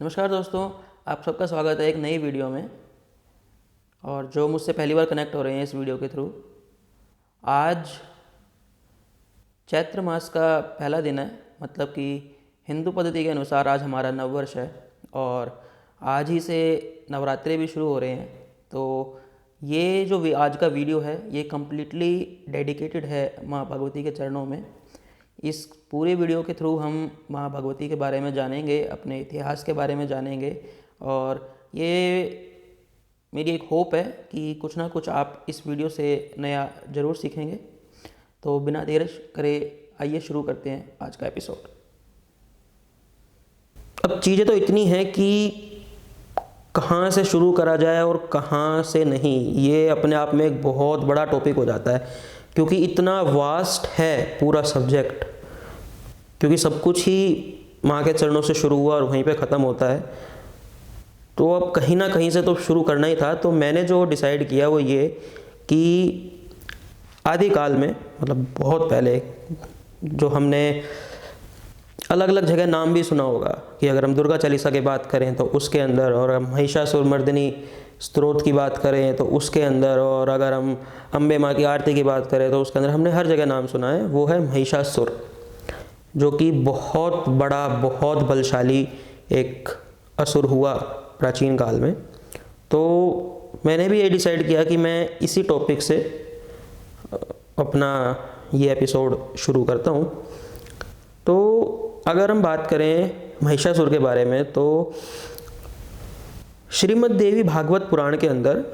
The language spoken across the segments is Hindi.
नमस्कार दोस्तों, आप सबका स्वागत है एक नई वीडियो में। और जो मुझसे पहली बार कनेक्ट हो रहे हैं इस वीडियो के थ्रू, आज चैत्र मास का पहला दिन है। मतलब कि हिंदू पद्धति के अनुसार आज हमारा नववर्ष है और आज ही से नवरात्रे भी शुरू हो रहे हैं। तो ये जो आज का वीडियो है ये कम्प्लीटली डेडिकेटेड है माँ भगवती के चरणों में। इस पूरे वीडियो के थ्रू हम माँ भगवती के बारे में जानेंगे, अपने इतिहास के बारे में जानेंगे और ये मेरी एक होप है कि कुछ ना कुछ आप इस वीडियो से नया ज़रूर सीखेंगे। तो बिना देर करे आइए शुरू करते हैं आज का एपिसोड। अब चीज़ें तो इतनी हैं कि कहाँ से शुरू करा जाए और कहाँ से नहीं, ये अपने आप में एक बहुत बड़ा टॉपिक हो जाता है क्योंकि इतना वास्ट है पूरा सब्जेक्ट। क्योंकि सब कुछ ही माँ के चरणों से शुरू हुआ और वहीं पे ख़त्म होता है, तो अब कहीं ना कहीं से तो शुरू करना ही था। तो मैंने जो डिसाइड किया वो ये कि आदिकाल में, मतलब बहुत पहले, जो हमने अलग अलग जगह नाम भी सुना होगा कि अगर हम दुर्गा चालीसा की बात करें तो उसके अंदर, और हम महिषासुरमर्दिनी स्तोत्र की बात करें तो उसके अंदर, और अगर हम अम्बे माँ की आरती की बात करें तो उसके अंदर, हमने हर जगह नाम सुना है। वो है महिषासुर, जो कि बहुत बड़ा, बहुत बलशाली एक असुर हुआ प्राचीन काल में। तो मैंने भी ये डिसाइड किया कि मैं इसी टॉपिक से अपना ये एपिसोड शुरू करता हूँ। तो अगर हम बात करें महिषासुर के बारे में तो श्रीमद् देवी भागवत पुराण के अंदर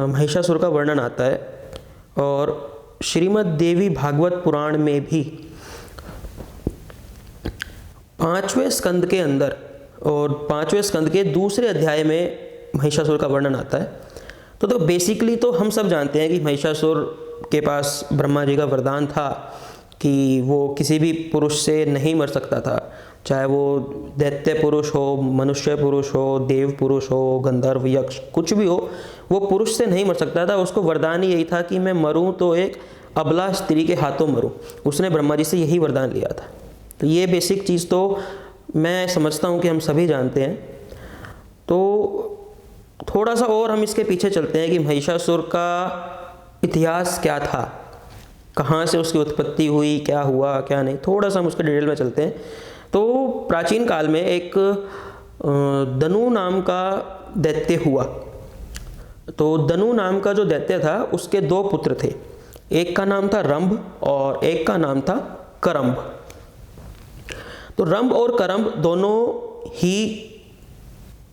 महिषासुर का वर्णन आता है। और श्रीमद् देवी भागवत पुराण में भी 5वें स्कंद के अंदर और 5वें स्कंद के दूसरे अध्याय में महिषासुर का वर्णन आता है। तो बेसिकली तो हम सब जानते हैं कि महिषासुर के पास ब्रह्मा जी का वरदान था कि वो किसी भी पुरुष से नहीं मर सकता था, चाहे वो दैत्य पुरुष हो, मनुष्य पुरुष हो, देव पुरुष हो, गंधर्व, यक्ष, कुछ भी हो, वो पुरुष से नहीं मर सकता था। उसको वरदान ही यही था कि मैं मरूं तो एक अबला स्त्री के हाथों मरूं। उसने ब्रह्मा जी से यही वरदान लिया था। तो ये बेसिक चीज़ तो मैं समझता हूँ कि हम सभी जानते हैं। तो थोड़ा सा और हम इसके पीछे चलते हैं कि महिषासुर का इतिहास क्या था, कहाँ से उसकी उत्पत्ति हुई, क्या हुआ क्या नहीं, थोड़ा सा हम उसके डिटेल में चलते हैं। तो प्राचीन काल में एक दनु नाम का दैत्य हुआ। तो दनु नाम का जो दैत्य था उसके 2 पुत्र थे। एक का नाम था रंभ और एक का नाम था करंभ। तो रंभ और करंभ दोनों ही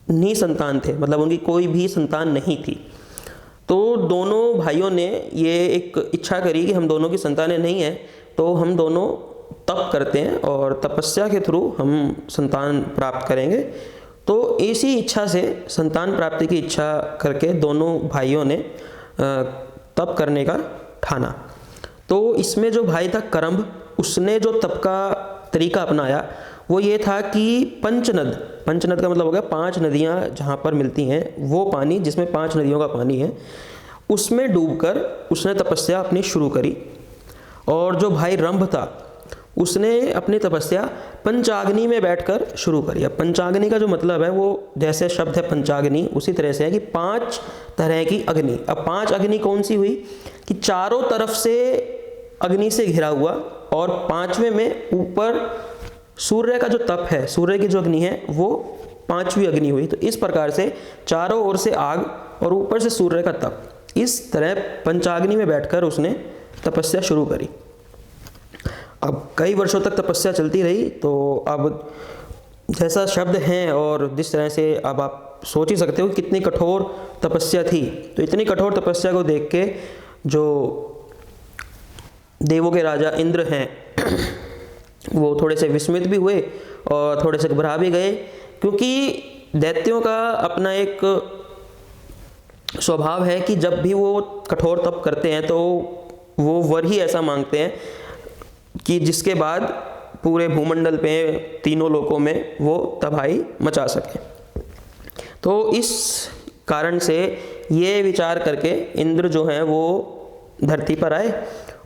निसंतान थे, मतलब उनकी कोई भी संतान नहीं थी। तो दोनों भाइयों ने ये एक इच्छा करी कि हम दोनों की संतानें नहीं हैं तो हम दोनों तप करते हैं और तपस्या के थ्रू हम संतान प्राप्त करेंगे। तो इसी इच्छा से, संतान प्राप्ति की इच्छा करके दोनों भाइयों ने तप करने का ठाना। तो इसमें जो भाई था करंभ, उसने जो तप का तरीका अपनाया वो ये था कि पंचनद का मतलब हो गया 5 नदियाँ जहाँ पर मिलती हैं, वो पानी जिसमें 5 नदियों का पानी है, उसमें डूबकर उसने तपस्या अपनी शुरू करी। और जो भाई रंभ था उसने अपनी तपस्या पंचाग्नि में बैठकर शुरू करी। अब पंचाग्नि का जो मतलब है वो, जैसे शब्द है पंचाग्नि, उसी तरह से है कि 5 तरह की अग्नि। अब 5 अग्नि कौन सी हुई कि चारों तरफ से अग्नि से घिरा हुआ, और 5वें में ऊपर सूर्य का जो तप है, सूर्य की जो अग्नि है वो 5वीं अग्नि हुई। तो इस प्रकार से चारों ओर से आग और ऊपर से सूर्य का तप, इस तरह पंचाग्नि में बैठकर उसने तपस्या शुरू करी। अब कई वर्षों तक तपस्या चलती रही। तो अब जैसा शब्द है और जिस तरह से, अब आप सोच ही सकते हो कि कितनी कठोर तपस्या थी। तो इतनी कठोर तपस्या को देख के जो देवों के राजा इंद्र हैं वो थोड़े से विस्मित भी हुए और थोड़े से घबरा भी गए, क्योंकि दैत्यों का अपना एक स्वभाव है कि जब भी वो कठोर तप करते हैं तो वो वर ही ऐसा मांगते हैं कि जिसके बाद पूरे भूमंडल पे, तीनों लोकों में वो तबाही मचा सके। तो इस कारण से ये विचार करके इंद्र जो हैं वो धरती पर आए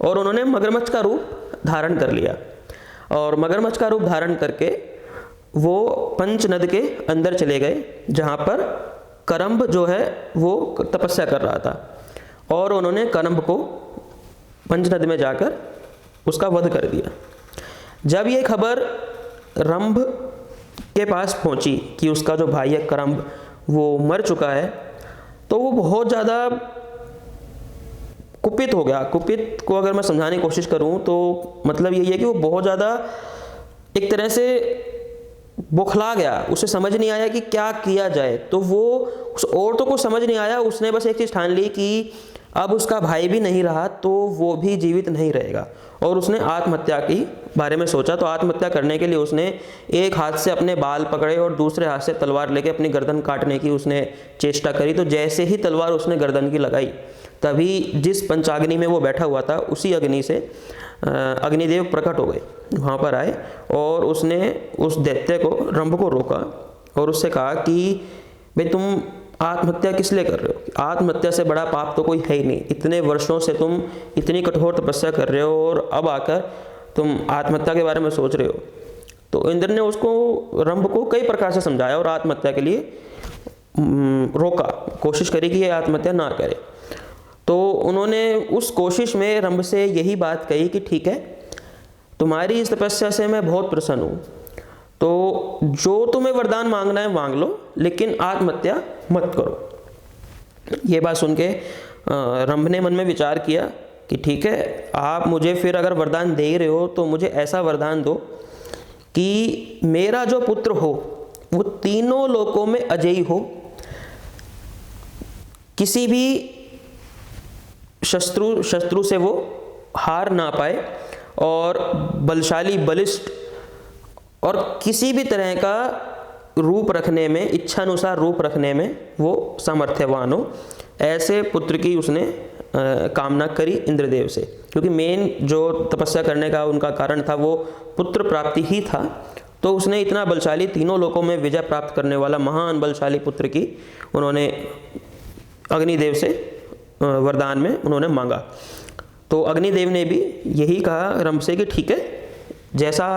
और उन्होंने मगरमच्छ का रूप धारण कर लिया। और मगरमच्छ का रूप धारण करके वो पंचनद के अंदर चले गए, जहाँ पर करम्ब जो है वो तपस्या कर रहा था, और उन्होंने करम्ब को पंचनद में जाकर उसका वध कर दिया। जब ये खबर रंभ के पास पहुंची कि उसका जो भाई है करम्ब वो मर चुका है, तो वो बहुत ज़्यादा कुपित हो गया। कुपित को अगर मैं समझाने की कोशिश करूं तो मतलब यही है कि वो बहुत ज़्यादा एक तरह से बौखला गया, उसे समझ नहीं आया कि क्या किया जाए। तो वो उस औरतों को समझ नहीं आया, उसने बस एक चीज़ ठान ली कि अब उसका भाई भी नहीं रहा तो वो भी जीवित नहीं रहेगा, और उसने आत्महत्या की बारे में सोचा। तो आत्महत्या करने के लिए उसने एक हाथ से अपने बाल पकड़े और दूसरे हाथ से तलवार लेके अपनी गर्दन काटने की उसने चेष्टा करी। तो जैसे ही तलवार उसने गर्दन की लगाई, तभी जिस पंचाग्नि में वो बैठा हुआ था उसी अग्नि से अग्निदेव प्रकट हो गए, वहाँ पर आए, और उसने उस दैत्य को, रंभ को रोका और उससे कहा कि भाई तुम आत्महत्या किस लिए कर रहे हो? आत्महत्या से बड़ा पाप तो कोई है ही नहीं। इतने वर्षों से तुम इतनी कठोर तपस्या कर रहे हो और अब आकर तुम आत्महत्या के बारे में सोच रहे हो। तो इंद्र ने उसको, रंभ को कई प्रकार से समझाया और आत्महत्या के लिए रोका, कोशिश करी कि ये आत्महत्या ना करे। तो उन्होंने उस कोशिश में रंभ से यही बात कही कि ठीक है, तुम्हारी इस तपस्या से मैं बहुत प्रसन्न हूँ, तो जो तुम्हें वरदान मांगना है मांग लो, लेकिन आत्महत्या मत करो। ये बात सुन के रंभ ने मन में विचार किया कि ठीक है, आप मुझे फिर अगर वरदान दे रहे हो तो मुझे ऐसा वरदान दो कि मेरा जो पुत्र हो वो तीनों लोकों में अजेय हो, किसी भी शत्रु से वो हार ना पाए, और बलशाली, बलिष्ठ और किसी भी तरह का रूप रखने में, इच्छानुसार रूप रखने में वो सामर्थ्यवान हो। ऐसे पुत्र की उसने कामना करी इंद्रदेव से, क्योंकि मेन जो तपस्या करने का उनका कारण था वो पुत्र प्राप्ति ही था। तो उसने इतना बलशाली, तीनों लोकों में विजय प्राप्त करने वाला महान बलशाली पुत्र की उन्होंने अग्निदेव से वरदान में उन्होंने मांगा। तो अग्निदेव ने भी यही कहा रंभ से कि ठीक है, जैसा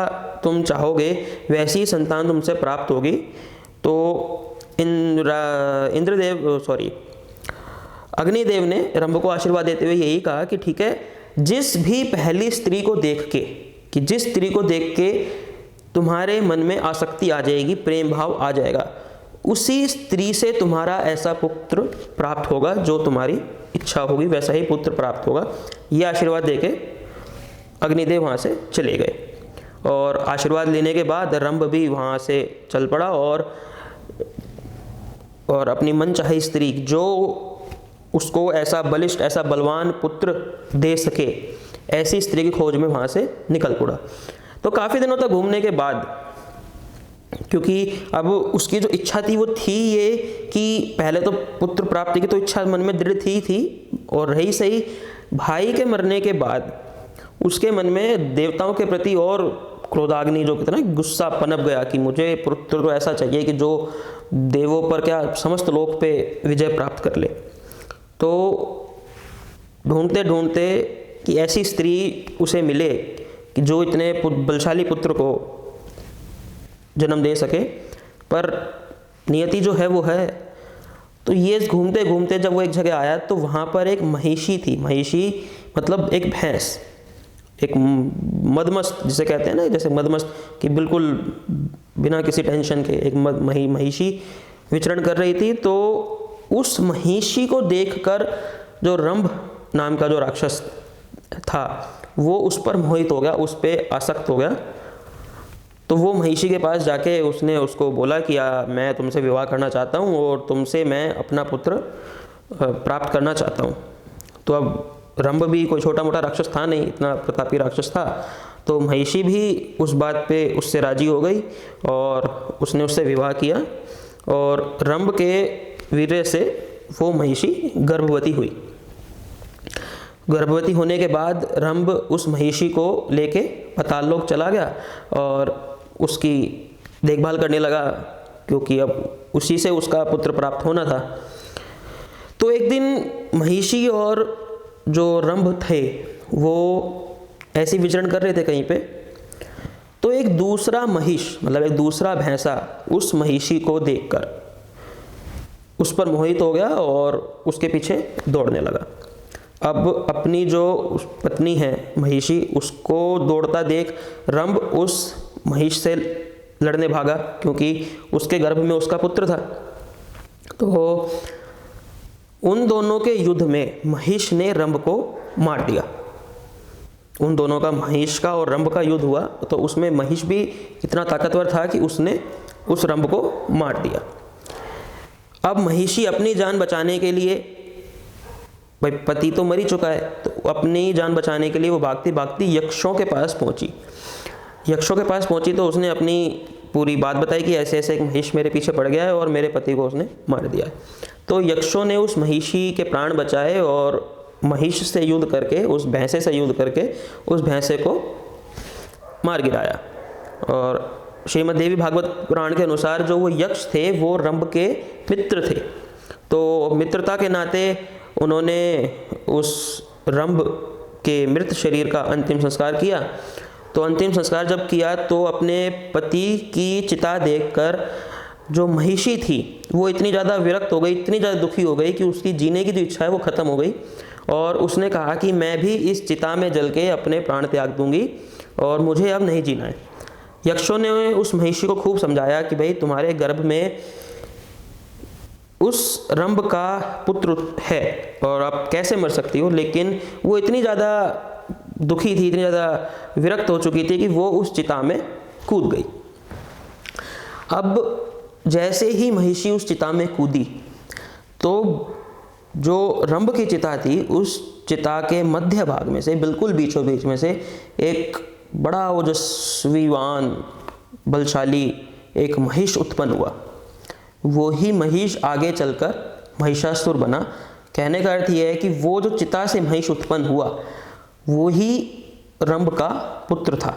तुम चाहोगे वैसी संतान तुमसे प्राप्त होगी। तो अग्निदेव ने रंभ को आशीर्वाद देते हुए यही कहा कि ठीक है, जिस भी पहली स्त्री को देख के, कि जिस स्त्री को देख के तुम्हारे मन में आसक्ति आ जाएगी, प्रेम भाव आ जाएगा, उसी स्त्री से तुम्हारा ऐसा पुत्र प्राप्त होगा जो तुम्हारी इच्छा होगी, वैसा ही पुत्र प्राप्त होगा। यह आशीर्वाद देके अग्निदेव वहाँ से चले गए, और आशीर्वाद लेने के बाद रंभ भी वहाँ से चल पड़ा और अपनी मनचाही स्त्री, जो उसको ऐसा बलिष्ठ, ऐसा बलवान पुत्र दे सके, ऐसी स्त्री की खोज में वहाँ से निकल पड़ा। तो काफ़ी दिनों तक घूमने के बाद, क्योंकि अब उसकी जो इच्छा थी वो थी ये कि पहले तो पुत्र प्राप्ति की तो इच्छा मन में दृढ़ थी, और रही सही भाई के मरने के बाद उसके मन में देवताओं के प्रति और क्रोधाग्नि, जो कितना गुस्सा पनप गया कि मुझे पुत्र तो ऐसा चाहिए कि जो देवों पर क्या समस्त लोक पे विजय प्राप्त कर ले। तो ढूंढते ढूंढते कि ऐसी स्त्री उसे मिले कि जो इतने बलशाली पुत्र को जन्म दे सके, पर नियति जो है वो है। तो ये घूमते घूमते जब वो एक जगह आया तो वहाँ पर एक महिषी थी। महिषी मतलब एक भैंस, एक मदमस्त जिसे कहते हैं ना, जैसे मदमस्त कि बिल्कुल बिना किसी टेंशन के एक महिषी विचरण कर रही थी। तो उस महिषी को देखकर जो रंभ नाम का जो राक्षस था वो उस पर मोहित हो गया, उस पर आसक्त हो गया। तो वो महिषी के पास जाके उसने उसको बोला कि मैं तुमसे विवाह करना चाहता हूँ और तुमसे मैं अपना पुत्र प्राप्त करना चाहता हूँ। तो अब रंभ भी कोई छोटा मोटा राक्षस था नहीं, इतना प्रतापी राक्षस था। तो महिषी भी उस बात पे उससे राजी हो गई और उसने उससे विवाह किया, और रंभ के वीर्य से वो महिषी गर्भवती हुई। गर्भवती होने के बाद रंभ उस महिषी को लेके पाताल लोक चला गया और उसकी देखभाल करने लगा, क्योंकि अब उसी से उसका पुत्र प्राप्त होना था। तो एक दिन महिषी और जो रंभ थे वो ऐसे विचरण कर रहे थे कहीं पे, तो एक दूसरा महिष, मतलब एक दूसरा भैंसा उस महिषी को देखकर उस पर मोहित हो गया और उसके पीछे दौड़ने लगा। अब अपनी जो पत्नी है महिषी, उसको दौड़ता देख रंभ उस महिष से लड़ने भागा, क्योंकि उसके गर्भ में उसका पुत्र था। तो उन दोनों के युद्ध में महिष ने रंभ को मार दिया। उन दोनों का, महिष का और रंभ का युद्ध हुआ, तो उसमें महिष भी इतना ताकतवर था कि उसने उस रंभ को मार दिया। अब महिषी अपनी जान बचाने के लिए, भाई पति तो मर ही चुका है, तो अपनी जान बचाने के लिए वो भागती भागती यक्षों के पास पहुंची। यक्षों के पास पहुंची तो उसने अपनी पूरी बात बताई कि ऐसे ऐसे एक महिष मेरे पीछे पड़ गया है और मेरे पति को उसने मार दिया है। तो यक्षों ने उस महिषी के प्राण बचाए और महिष से युद्ध करके, उस भैंसे से युद्ध करके उस भैंसे को मार गिराया। और श्रीमद् देवी भागवत पुराण के अनुसार जो वो यक्ष थे वो रंभ के मित्र थे। तो मित्रता के नाते उन्होंने उस रंभ के मृत शरीर का अंतिम संस्कार किया। तो अंतिम संस्कार जब किया तो अपने पति की चिता देखकर जो महिषी थी वो इतनी ज़्यादा विरक्त हो गई, इतनी ज़्यादा दुखी हो गई कि उसकी जीने की जो इच्छा है वो ख़त्म हो गई। और उसने कहा कि मैं भी इस चिता में जल के अपने प्राण त्याग दूंगी और मुझे अब नहीं जीना है। यक्षों ने उस महिषी को खूब समझाया कि भाई तुम्हारे गर्भ में उस रंभ का पुत्र है और आप कैसे मर सकती हो, लेकिन वो इतनी ज़्यादा दुखी थी, इतनी ज़्यादा विरक्त हो चुकी थी कि वो उस चिता में कूद गई। अब जैसे ही महिषी उस चिता में कूदी तो जो रंभ की चिता थी उस चिता के मध्य भाग में से, बिल्कुल बीचों बीच में से एक बड़ा ओजस्वीवान बलशाली एक महिष उत्पन्न हुआ। वो ही महिष आगे चलकर महिषासुर बना। कहने का अर्थ यह है कि वो जो चिता से महिष उत्पन्न हुआ वो ही रंभ का पुत्र था।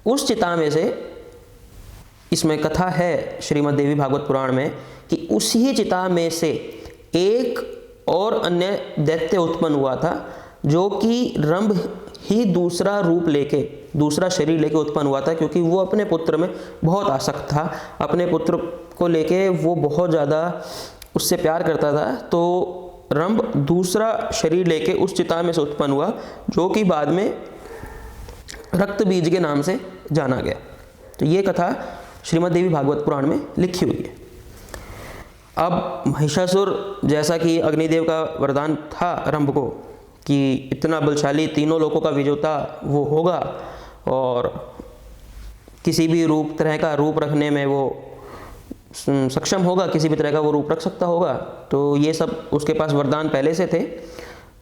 उस चिता में से, इसमें कथा है श्रीमद् देवी भागवत पुराण में कि उसी चिता में से एक और अन्य दैत्य उत्पन्न हुआ था, जो कि रंभ ही दूसरा रूप लेके, दूसरा शरीर लेके उत्पन्न हुआ था, क्योंकि वो अपने पुत्र में बहुत आसक्त था। अपने पुत्र को लेके वो बहुत ज़्यादा उससे प्यार करता था। तो रंभ दूसरा शरीर लेके उस चिता में से उत्पन्न हुआ, जो कि बाद में रक्त बीज के नाम से जाना गया। तो ये कथा श्रीमद् देवी भागवत पुराण में लिखी हुई है। अब महिषासुर, जैसा कि अग्निदेव का वरदान था रंभ को कि इतना बलशाली, तीनों लोकों का विजेता वो होगा और किसी भी तरह का रूप रखने में वो सक्षम होगा, किसी भी तरह का वो रूप रख सकता होगा। तो ये सब उसके पास वरदान पहले से थे।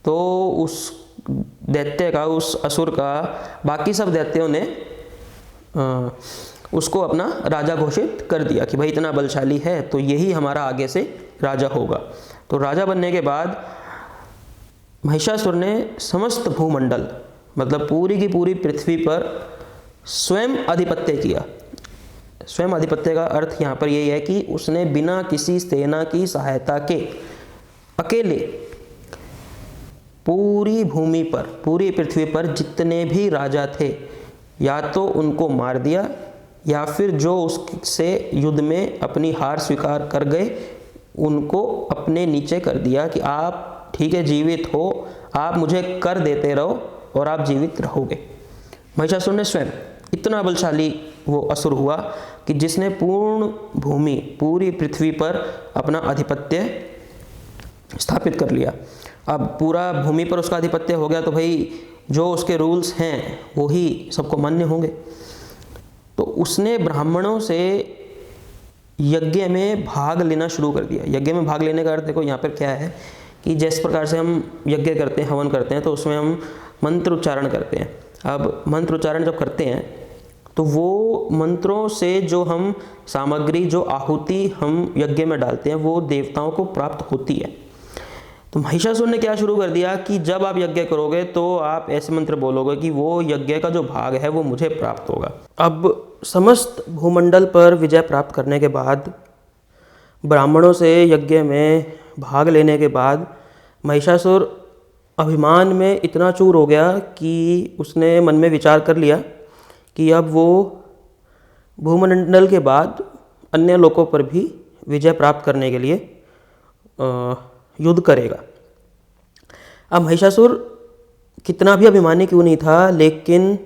तो उस दैत्य का, उस असुर का, बाकी सब दैत्यों ने उसको अपना राजा घोषित कर दिया कि भाई इतना बलशाली है तो यही हमारा आगे से राजा होगा। तो राजा बनने के बाद महिषासुर ने समस्त भूमंडल, मतलब पूरी की पूरी पृथ्वी पर स्वयं आधिपत्य किया। स्वयं आधिपत्य का अर्थ यहाँ पर यही है कि उसने बिना किसी सेना की सहायता के अकेले पूरी भूमि पर, पूरी पृथ्वी पर जितने भी राजा थे या तो उनको मार दिया या फिर जो उससे युद्ध में अपनी हार स्वीकार कर गए उनको अपने नीचे कर दिया कि आप ठीक है जीवित हो, आप मुझे कर देते रहो और आप जीवित रहोगे। महिषासुर ने स्वयं, इतना बलशाली वो असुर हुआ कि जिसने पूर्ण भूमि, पूरी पृथ्वी पर अपना आधिपत्य स्थापित कर लिया। अब पूरा भूमि पर उसका आधिपत्य हो गया तो भाई जो उसके रूल्स हैं वो ही सबको मान्य होंगे। तो उसने ब्राह्मणों से यज्ञ में भाग लेना शुरू कर दिया। यज्ञ में भाग लेने का अर्थ देखो यहाँ पर क्या है कि जिस प्रकार से हम यज्ञ करते हैं, हवन करते हैं, तो उसमें हम मंत्र उच्चारण करते हैं। अब मंत्र उच्चारण जब करते हैं तो वो मंत्रों से जो हम सामग्री, जो आहुति हम यज्ञ में डालते हैं वो देवताओं को प्राप्त होती है। तो महिषासुर ने क्या शुरू कर दिया कि जब आप यज्ञ करोगे तो आप ऐसे मंत्र बोलोगे कि वो यज्ञ का जो भाग है वो मुझे प्राप्त होगा। अब समस्त भूमंडल पर विजय प्राप्त करने के बाद, ब्राह्मणों से यज्ञ में भाग लेने के बाद महिषासुर अभिमान में इतना चूर हो गया कि उसने मन में विचार कर लिया कि अब वो भूमंडल के बाद अन्य लोकों पर भी विजय प्राप्त करने के लिए युद्ध करेगा। अब महिषासुर कितना भी अभिमानी क्यों नहीं था, लेकिन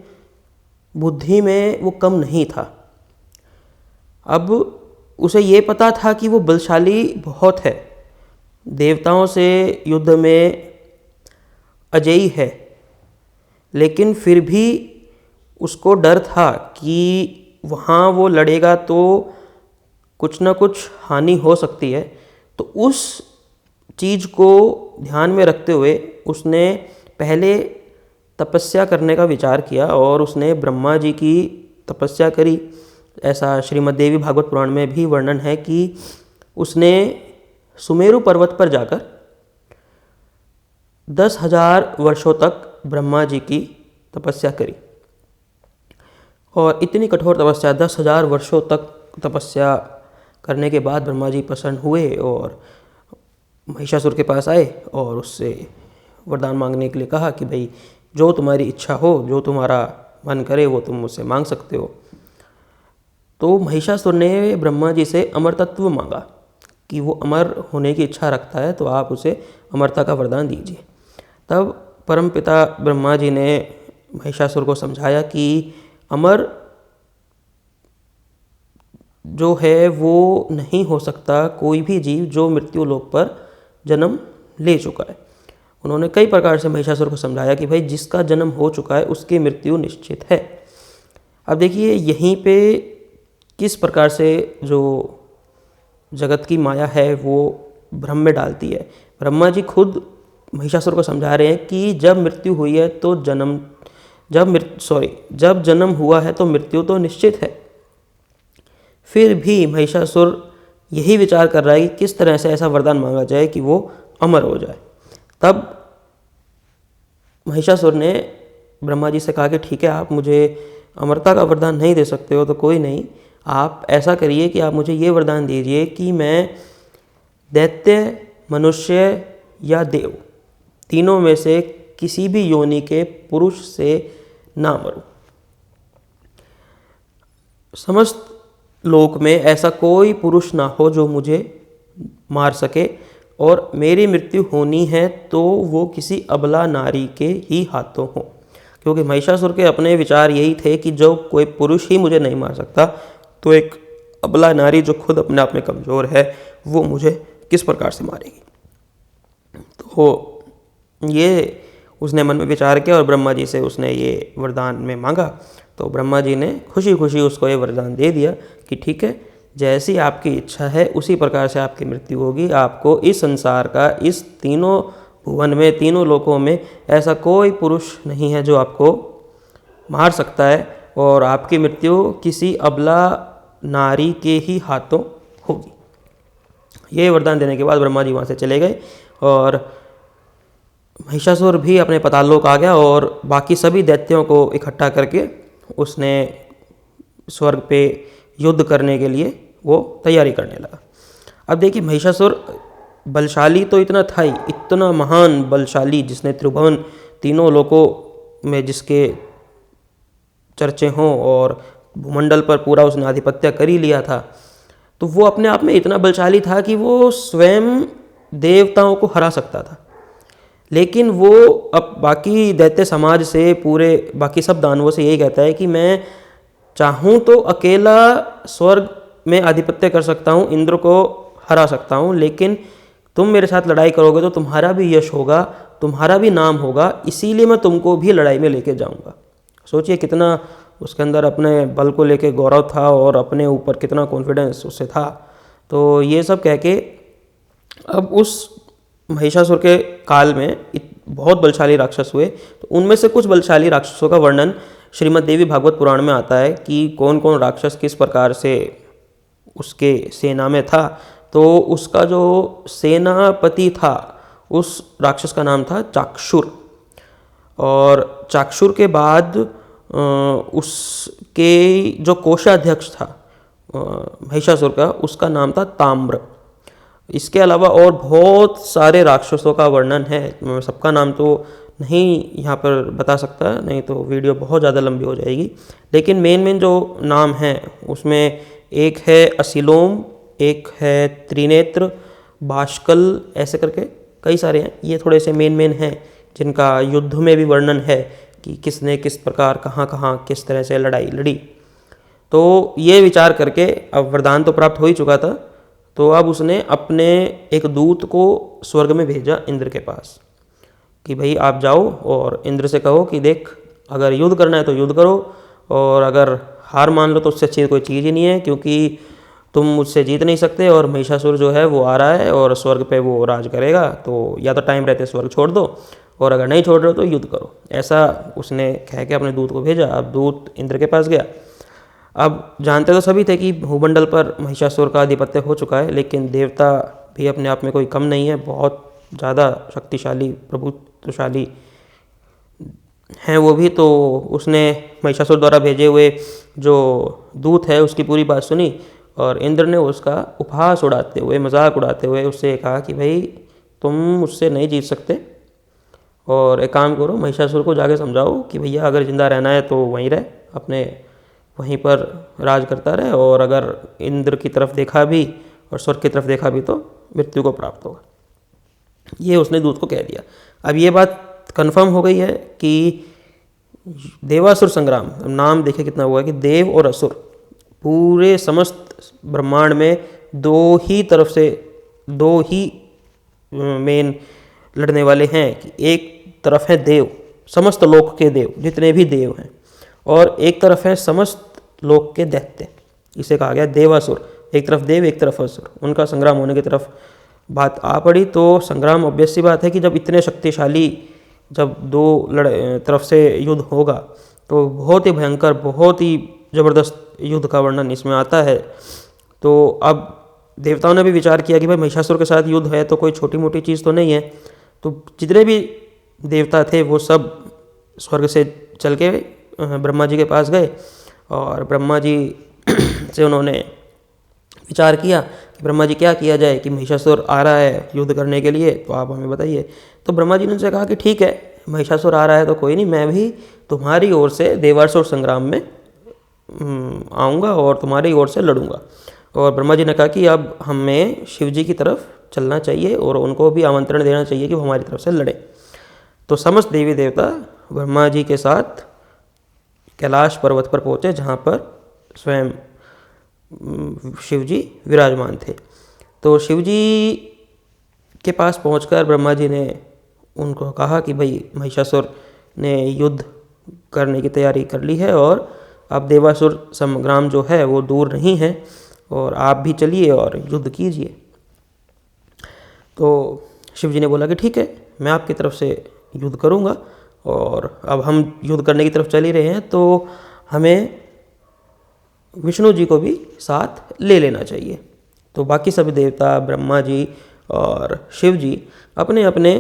बुद्धि में वो कम नहीं था। अब उसे ये पता था कि वो बलशाली बहुत है, देवताओं से युद्ध में अजेय है, लेकिन फिर भी उसको डर था कि वहाँ वो लड़ेगा तो कुछ ना कुछ हानि हो सकती है। तो उस चीज़ को ध्यान में रखते हुए उसने पहले तपस्या करने का विचार किया और उसने ब्रह्मा जी की तपस्या करी। ऐसा श्रीमद् देवी भागवत पुराण में भी वर्णन है कि उसने सुमेरु पर्वत पर जाकर 10,000 वर्षों तक ब्रह्मा जी की तपस्या करी। और इतनी कठोर तपस्या 10,000 वर्षों तक तपस्या करने के बाद ब्रह्मा जी प्रसन्न हुए और महिषासुर के पास आए और उससे वरदान मांगने के लिए कहा कि भाई जो तुम्हारी इच्छा हो, जो तुम्हारा मन करे वो तुम मुझसे मांग सकते हो। तो महिषासुर ने ब्रह्मा जी से अमर तत्व मांगा कि वो अमर होने की इच्छा रखता है, तो आप उसे अमरता का वरदान दीजिए। तब परमपिता ब्रह्मा जी ने महिषासुर को समझाया कि अमर जो है वो नहीं हो सकता कोई भी जीव जो मृत्यु लोक पर जन्म ले चुका है। उन्होंने कई प्रकार से महिषासुर को समझाया कि भाई जिसका जन्म हो चुका है उसकी मृत्यु निश्चित है। अब देखिए यहीं पे किस प्रकार से जो जगत की माया है वो भ्रम में डालती है। ब्रह्मा जी खुद महिषासुर को समझा रहे हैं कि जब मृत्यु हुई है तो जब जन्म हुआ है तो मृत्यु तो निश्चित है। फिर भी महिषासुर यही विचार कर रहा है कि किस तरह से ऐसा वरदान मांगा जाए कि वो अमर हो जाए। तब महिषासुर ने ब्रह्मा जी से कहा कि ठीक है, आप मुझे अमरता का वरदान नहीं दे सकते हो तो कोई नहीं, आप ऐसा करिए कि आप मुझे ये वरदान दीजिए कि मैं दैत्य, मनुष्य या देव तीनों में से किसी भी योनि के पुरुष से ना मरूं। समस्त लोक में ऐसा कोई पुरुष ना हो जो मुझे मार सके, और मेरी मृत्यु होनी है तो वो किसी अबला नारी के ही हाथों हो। क्योंकि महिषासुर के अपने विचार यही थे कि जो कोई पुरुष ही मुझे नहीं मार सकता तो एक अबला नारी जो खुद अपने आप में कमज़ोर है वो मुझे किस प्रकार से मारेगी। तो ये उसने मन में विचार किया और ब्रह्मा जी से उसने ये वरदान में मांगा। तो ब्रह्मा जी ने खुशी खुशी उसको ये वरदान दे दिया कि ठीक है, जैसी आपकी इच्छा है उसी प्रकार से आपकी मृत्यु होगी। आपको इस संसार का, इस तीनों भुवन में, तीनों लोकों में ऐसा कोई पुरुष नहीं है जो आपको मार सकता है, और आपकी मृत्यु किसी अबला नारी के ही हाथों होगी। ये वरदान देने के बाद ब्रह्मा जी वहाँ से चले गए और महिषासुर भी अपने पाताल लोक आ गया और बाकी सभी दैत्यों को इकट्ठा करके उसने स्वर्ग पे युद्ध करने के लिए वो तैयारी करने लगा। अब देखिए महिषासुर बलशाली तो इतना था ही, इतना महान बलशाली जिसने त्रिभुवन तीनों लोकों में जिसके चर्चे हों और भूमंडल पर पूरा उसने आधिपत्य कर ही लिया था। तो वो अपने आप में इतना बलशाली था कि वो स्वयं देवताओं को हरा सकता था। लेकिन वो अब बाकी दैत्य समाज से, पूरे बाकी सब दानवों से यही कहता है कि मैं चाहूँ तो अकेला स्वर्ग में आधिपत्य कर सकता हूँ, इंद्र को हरा सकता हूँ, लेकिन तुम मेरे साथ लड़ाई करोगे तो तुम्हारा भी यश होगा, तुम्हारा भी नाम होगा, इसीलिए मैं तुमको भी लड़ाई में लेके जाऊँगा। सोचिए कितना उसके अंदर अपने बल को लेके गौरव था और अपने ऊपर कितना कॉन्फिडेंस उससे था। तो ये सब कह के अब उस महिषासुर के काल में बहुत बलशाली राक्षस हुए। तो उनमें से कुछ बलशाली राक्षसों का वर्णन श्रीमद् देवी भागवत पुराण में आता है कि कौन कौन राक्षस किस प्रकार से उसके सेना में था। तो उसका जो सेनापति था उस राक्षस का नाम था चाक्षुर, और चाक्षुर के बाद उसके जो कोषाध्यक्ष था महिषासुर का, उसका नाम था ताम्र। इसके अलावा और बहुत सारे राक्षसों का वर्णन है, मैं सबका नाम तो नहीं यहाँ पर बता सकता, नहीं तो वीडियो बहुत ज़्यादा लंबी हो जाएगी। लेकिन मेन जो नाम हैं उसमें एक है असिलोम, एक है त्रिनेत्र, बाष्कल, ऐसे करके कई सारे हैं। ये थोड़े से मेन हैं जिनका युद्ध में भी वर्णन है कि किसने किस प्रकार कहाँ कहाँ किस तरह से लड़ाई लड़ी। तो ये विचार करके, अब वरदान तो प्राप्त हो ही चुका था, तो अब उसने अपने एक दूत को स्वर्ग में भेजा इंद्र के पास कि भाई आप जाओ और इंद्र से कहो कि देख, अगर युद्ध करना है तो युद्ध करो, और अगर हार मान लो तो उससे अच्छी कोई चीज़ ही नहीं है, क्योंकि तुम मुझसे जीत नहीं सकते और महिषासुर जो है वो आ रहा है और स्वर्ग पे वो राज करेगा, तो या तो टाइम रहते स्वर्ग छोड़ दो, और अगर नहीं छोड़ रहे हो तो युद्ध करो। ऐसा उसने कह के अपने दूत को भेजा। अब दूत इंद्र के पास गया। अब जानते तो सभी थे कि भूमंडल पर महिषासुर का आधिपत्य हो चुका है, लेकिन देवता भी अपने आप में कोई कम नहीं है, बहुत ज़्यादा शक्तिशाली प्रभुत्वशाली हैं वो भी। तो उसने महिषासुर द्वारा भेजे हुए जो दूत है उसकी पूरी बात सुनी, और इंद्र ने उसका उपहास उड़ाते हुए, मजाक उड़ाते हुए उससे कहा कि भाई तुम मुझसे नहीं जीत सकते, और एक काम करो, महिषासुर को जाके समझाओ कि भैया अगर ज़िंदा रहना है तो वहीं रहे, अपने वहीं पर राज करता रहे, और अगर इंद्र की तरफ देखा भी और स्वर्ग की तरफ देखा भी तो मृत्यु को प्राप्त होगा। ये उसने दूत को कह दिया। अब ये बात कंफर्म हो गई है कि देवासुर संग्राम, नाम देखे कितना हुआ कि देव और असुर, पूरे समस्त ब्रह्मांड में दो ही मेन लड़ने वाले हैं कि एक तरफ है देव, समस्त लोक के देव जितने भी देव हैं, और एक तरफ है समस्त लोक के दैत्य, इसे कहा गया देवासुर। एक तरफ देव, एक तरफ असुर, उनका संग्राम होने की तरफ बात आ पड़ी। तो संग्राम ऑब्वियस सी बात है कि जब इतने शक्तिशाली, जब दो तरफ से युद्ध होगा तो बहुत ही भयंकर, बहुत ही ज़बरदस्त युद्ध का वर्णन इसमें आता है। तो अब देवताओं ने भी विचार किया कि भाई महिषासुर के साथ युद्ध है तो कोई छोटी मोटी चीज़ तो नहीं है। तो जितने भी देवता थे वो सब स्वर्ग से चल के ब्रह्मा जी के पास गए, और ब्रह्मा जी से उन्होंने विचार किया कि ब्रह्मा जी क्या किया जाए, कि महिषासुर आ रहा है युद्ध करने के लिए, तो आप हमें बताइए। तो ब्रह्मा जी ने उनसे कहा कि ठीक है, महिषासुर आ रहा है तो कोई नहीं, मैं भी तुम्हारी ओर से देवासुर संग्राम में आऊँगा और तुम्हारी ओर से लड़ूंगा। और ब्रह्मा जी ने कहा कि अब हमें शिव जी की तरफ चलना चाहिए और उनको भी आमंत्रण देना चाहिए कि वो हमारी तरफ से लड़े। तो समस्त देवी देवता ब्रह्मा जी के साथ कैलाश पर्वत पर पहुँचे, जहाँ पर स्वयं शिव जी विराजमान थे। तो शिव जी के पास पहुंचकर ब्रह्मा जी ने उनको कहा कि भाई महिषासुर ने युद्ध करने की तैयारी कर ली है, और अब देवासुर संग्राम जो है वो दूर नहीं है, और आप भी चलिए और युद्ध कीजिए। तो शिव जी ने बोला कि ठीक है, मैं आपकी तरफ से युद्ध करूंगा, और अब हम युद्ध करने की तरफ चल ही रहे हैं तो हमें विष्णु जी को भी साथ ले लेना चाहिए। तो बाकी सभी देवता, ब्रह्मा जी और शिव जी अपने अपने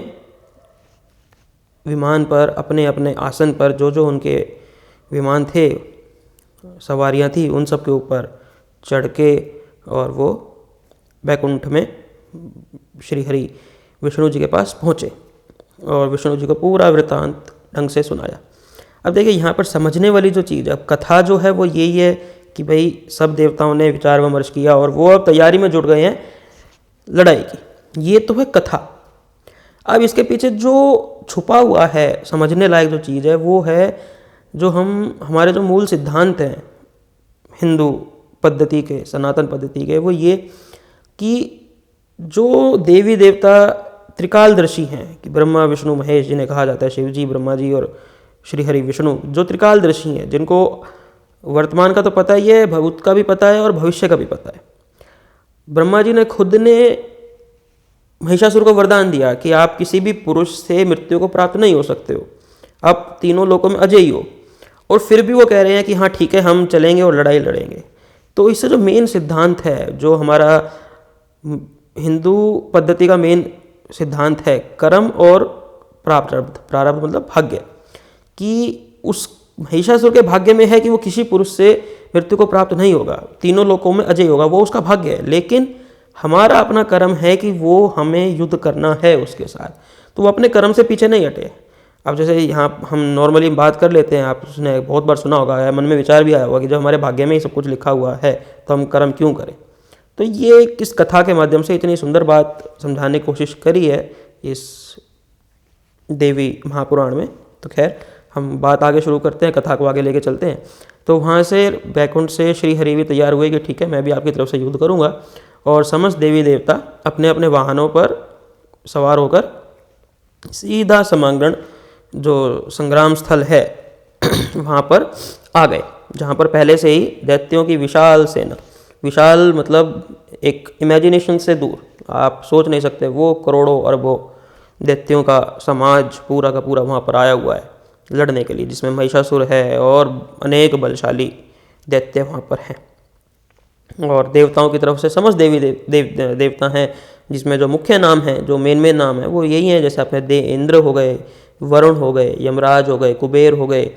विमान पर, अपने अपने आसन पर, जो जो उनके विमान थे, सवारियां थी, उन सब के ऊपर चढ़ के और वो बैकुंठ में श्री हरि विष्णु जी के पास पहुँचे, और विष्णु जी को पूरा वृत्तांत ढंग से सुनाया। अब देखिए यहाँ पर समझने वाली जो चीज़ है, अब कथा जो है वो यही है कि भाई सब देवताओं ने विचार विमर्श किया और वो अब तैयारी में जुट गए हैं लड़ाई की। ये तो है कथा। अब इसके पीछे जो छुपा हुआ है, समझने लायक जो चीज़ है, वो है जो हमारे जो मूल सिद्धांत हैं हिंदू पद्धति के, सनातन पद्धति के, वो ये कि जो देवी देवता त्रिकालदर्शी हैं, कि ब्रह्मा विष्णु महेश जिन्हें कहा जाता है, शिव जी, ब्रह्मा जी और श्री हरि विष्णु, जो त्रिकालदर्शी हैं, जिनको वर्तमान का तो पता ही है, भूत का भी पता है और भविष्य का भी पता है। ब्रह्मा जी ने खुद ने महिषासुर को वरदान दिया कि आप किसी भी पुरुष से मृत्यु को प्राप्त नहीं हो सकते हो, आप तीनों लोकों में अजय ही हो, और फिर भी वो कह रहे हैं कि हाँ ठीक है, हम चलेंगे और लड़ाई लड़ेंगे। तो इससे जो मेन सिद्धांत है, जो हमारा हिंदू पद्धति का मेन सिद्धांत है, कर्म और प्रारब्ध, प्रारब्ध मतलब भाग्य, कि उस महिषासुर के भाग्य में है कि वो किसी पुरुष से मृत्यु को प्राप्त नहीं होगा, तीनों लोकों में अजय होगा, वो उसका भाग्य है। लेकिन हमारा अपना कर्म है कि वो हमें युद्ध करना है उसके साथ, तो वो अपने कर्म से पीछे नहीं हटे। अब जैसे यहाँ हम नॉर्मली बात कर लेते हैं, आप उसने बहुत बार सुना होगा या मन में विचार भी आया होगा कि जब हमारे भाग्य में ही सब कुछ लिखा हुआ है तो हम कर्म क्यों करें। तो ये किस कथा के माध्यम से इतनी सुंदर बात समझाने की कोशिश करी है इस देवी महापुराण में। तो खैर हम बात आगे शुरू करते हैं, कथा को आगे लेके चलते हैं। तो वहाँ से बैकुंठ से श्री हरि भी तैयार हुए कि ठीक है मैं भी आपकी तरफ से युद्ध करूँगा, और समस्त देवी देवता अपने अपने वाहनों पर सवार होकर सीधा समांगण जो संग्राम स्थल है वहाँ पर आ गए, जहाँ पर पहले से ही दैत्यों की विशाल सेना, विशाल मतलब एक इमेजिनेशन से दूर, आप सोच नहीं सकते, वो करोड़ों अरबों दैत्यों का समाज पूरा का पूरा वहाँ पर आया हुआ है लड़ने के लिए, जिसमें महिषासुर है और अनेक बलशाली दैत्य वहाँ पर हैं। और देवताओं की तरफ से समस्त देवता हैं, जिसमें जो मुख्य नाम है, जो मेन नाम है वो यही है, जैसे अपने इंद्र हो गए, वरुण हो गए, यमराज हो गए, कुबेर हो गए,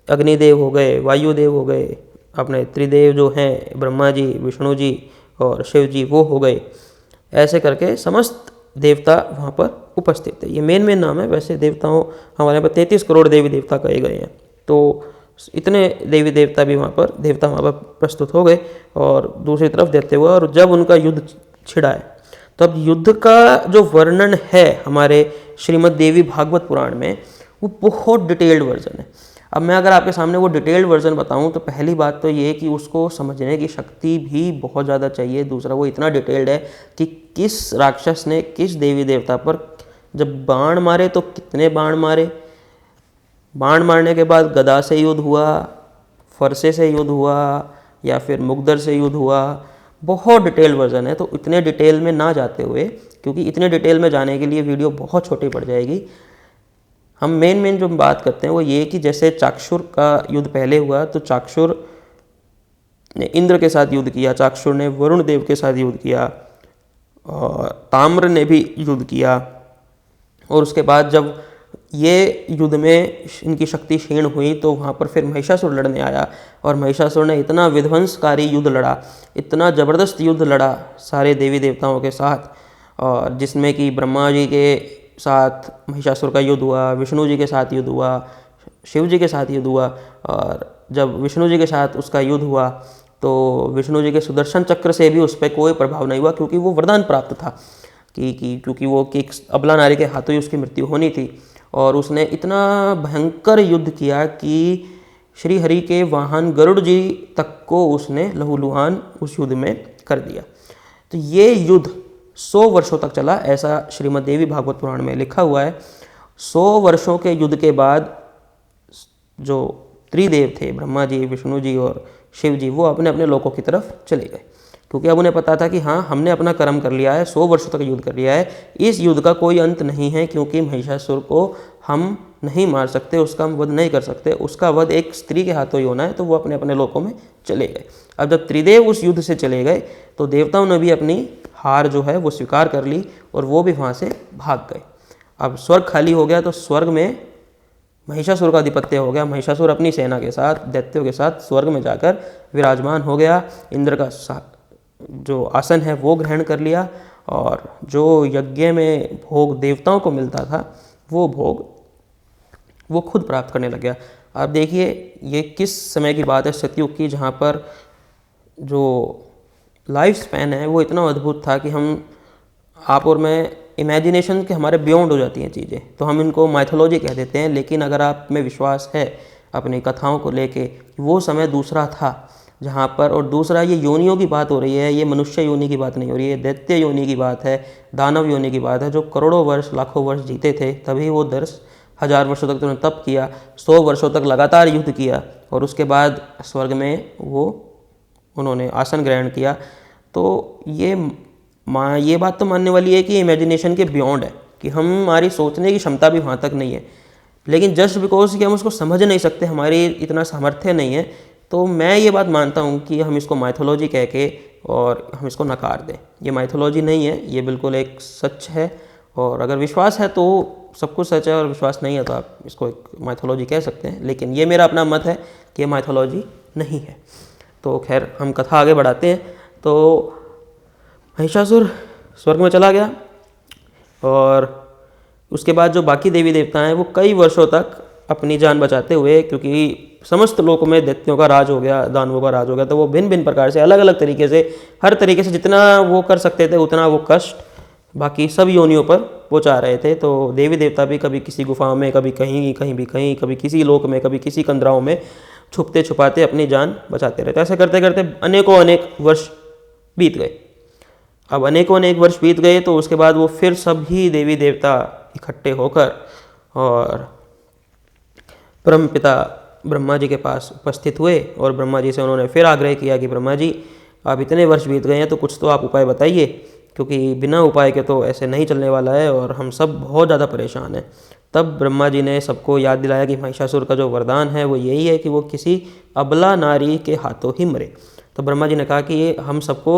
अग्निदेव हो गए, वायुदेव हो गए, अपने त्रिदेव जो हैं ब्रह्मा जी, विष्णु जी और शिव जी वो हो गए। ऐसे करके समस्त देवता वहाँ पर उपस्थित है। ये मेन नाम है। वैसे देवताओं हमारे यहाँ पर 33 करोड़ देवी देवता कहे गए हैं, तो इतने देवी देवता भी वहाँ पर प्रस्तुत हो गए और दूसरी तरफ दैत्य हुआ। और जब उनका युद्ध छिड़ा है तो अब युद्ध का जो वर्णन है हमारे श्रीमद् देवी भागवत पुराण में वो बहुत डिटेल्ड वर्जन है। अब मैं अगर आपके सामने वो डिटेल्ड वर्जन बताऊं तो पहली बात तो ये कि उसको समझने की शक्ति भी बहुत ज़्यादा चाहिए। दूसरा वो इतना डिटेल्ड है कि किस राक्षस ने किस देवी देवता पर जब बाण मारे तो कितने बाण मारे, बाण मारने के बाद गदा से युद्ध हुआ, फरसे से युद्ध हुआ या फिर मुगदर से युद्ध हुआ, बहुत डिटेल वर्जन है। तो इतने डिटेल में ना जाते हुए, क्योंकि इतने डिटेल में जाने के लिए वीडियो बहुत छोटी पड़ जाएगी, हम मेन जो बात करते हैं वो ये कि जैसे चाक्षुर का युद्ध पहले हुआ तो चाक्षुर ने इंद्र के साथ युद्ध किया, चाक्षुर ने वरुण देव के साथ युद्ध किया और ताम्र ने भी युद्ध किया। और उसके बाद जब ये युद्ध में इनकी शक्ति क्षीण हुई तो वहाँ पर फिर महिषासुर लड़ने आया और महिषासुर ने इतना विध्वंसकारी युद्ध लड़ा, इतना ज़बरदस्त युद्ध लड़ा सारे देवी देवताओं के साथ, और जिसमें कि ब्रह्मा जी के साथ महिषासुर का युद्ध हुआ, विष्णु जी के साथ युद्ध हुआ, शिव जी के साथ युद्ध हुआ। और जब विष्णु जी के साथ उसका युद्ध हुआ तो विष्णु जी के सुदर्शन चक्र से भी उस पर कोई प्रभाव नहीं हुआ, क्योंकि वो वरदान प्राप्त था क्योंकि वो कि अबला नारी के हाथों ही उसकी मृत्यु होनी थी। और उसने इतना भयंकर युद्ध किया कि श्री हरि के वाहन गरुड़ जी तक को उसने लहूलुहान उस युद्ध में कर दिया। तो ये युद्ध 100 वर्षों तक चला, ऐसा श्रीमद् देवी भागवत पुराण में लिखा हुआ है। 100 वर्षों के युद्ध के बाद जो त्रिदेव थे, ब्रह्मा जी, विष्णु जी और शिव जी, वो अपने अपने लोकों की तरफ चले गए, क्योंकि अब उन्हें पता था कि हाँ हमने अपना कर्म कर लिया है, 100 वर्षों तक युद्ध कर लिया है, इस युद्ध का कोई अंत नहीं है, क्योंकि महिषासुर को हम नहीं मार सकते, उसका हम वध नहीं कर सकते, उसका वध एक स्त्री के हाथों ही होना है। तो वो अपने अपने लोकों में चले गए। अब जब त्रिदेव उस युद्ध से चले गए तो देवताओं ने भी अपनी हार जो है वो स्वीकार कर ली और वो भी वहाँ से भाग गए। अब स्वर्ग खाली हो गया तो स्वर्ग में महिषासुर का आधिपत्य हो गया। महिषासुर अपनी सेना के साथ, दैत्यों के साथ स्वर्ग में जाकर विराजमान हो गया। इंद्र का जो आसन है वो ग्रहण कर लिया और जो यज्ञ में भोग देवताओं को मिलता था वो भोग वो खुद प्राप्त करने लग गया। आप देखिए ये किस समय की बात है, सतयुग की, जहाँ पर जो लाइफ स्पैन है वो इतना अद्भुत था कि हम आप और मैं इमेजिनेशन के हमारे बियॉन्ड हो जाती हैं चीज़ें, तो हम इनको माइथोलॉजी कह देते हैं। लेकिन अगर आप में विश्वास है अपनी कथाओं को लेके, वो समय दूसरा था जहाँ पर, और दूसरा ये योनियों की बात हो रही है, ये मनुष्य योनि की बात नहीं हो रही है, दैत्य योनि की बात है, दानव योनि की बात है, जो करोड़ों वर्ष लाखों वर्ष जीते थे, तभी वो 10,000 वर्षों तक उन्होंने तप किया, 100 वर्षों तक लगातार युद्ध किया और उसके बाद स्वर्ग में वो उन्होंने आसन ग्रहण किया। तो ये बात तो मानने वाली है कि इमेजिनेशन के बियॉन्ड है, कि हमारी सोचने की क्षमता भी वहाँ तक नहीं है। लेकिन जस्ट बिकॉज कि हम उसको समझ नहीं सकते, हमारी इतना सामर्थ्य नहीं है, तो मैं ये बात मानता हूँ कि हम इसको माइथोलॉजी कह के और हम इसको नकार दें। ये माइथोलॉजी नहीं है, ये बिल्कुल एक सच है। और अगर विश्वास है तो सब कुछ सच है, और विश्वास नहीं है तो आप इसको एक माइथोलॉजी कह सकते हैं। लेकिन ये मेरा अपना मत है कि ये माइथोलॉजी नहीं है। तो खैर हम कथा आगे बढ़ाते हैं। तो महिषासुर स्वर्ग में चला गया और उसके बाद जो बाकी देवी देवता हैं वो कई वर्षों तक अपनी जान बचाते हुए, क्योंकि समस्त लोकों में दैत्यों का राज हो गया, दानवों का राज हो गया, तो वो भिन्न भिन्न प्रकार से अलग अलग तरीके से, हर तरीके से जितना वो कर सकते थे उतना वो कष्ट बाकी सब योनियों पर पहुँचा रहे थे। तो देवी देवता भी कभी किसी गुफाओं में, कभी कहीं कहीं भी कहीं, कभी किसी लोक में, कभी किसी कंदराओं में छुपते छुपाते अपनी जान बचाते रहते। ऐसा करते करते अनेकों अनेक वर्ष बीत गए। अब अनेकों अनेक वर्ष बीत गए तो उसके बाद वो फिर सभी देवी देवता इकट्ठे होकर और परमपिता ब्रह्मा जी के पास उपस्थित हुए और ब्रह्मा जी से उन्होंने फिर आग्रह किया कि ब्रह्मा जी, अब इतने वर्ष बीत गए हैं तो कुछ तो आप उपाय बताइए, क्योंकि बिना उपाय के तो ऐसे नहीं चलने वाला है और हम सब बहुत ज़्यादा परेशान हैं। तब ब्रह्मा जी ने सबको याद दिलाया कि महिषासुर का जो वरदान है वो यही है कि वो किसी अबला नारी के हाथों ही मरे। तो ब्रह्मा जी ने कहा कि हम सबको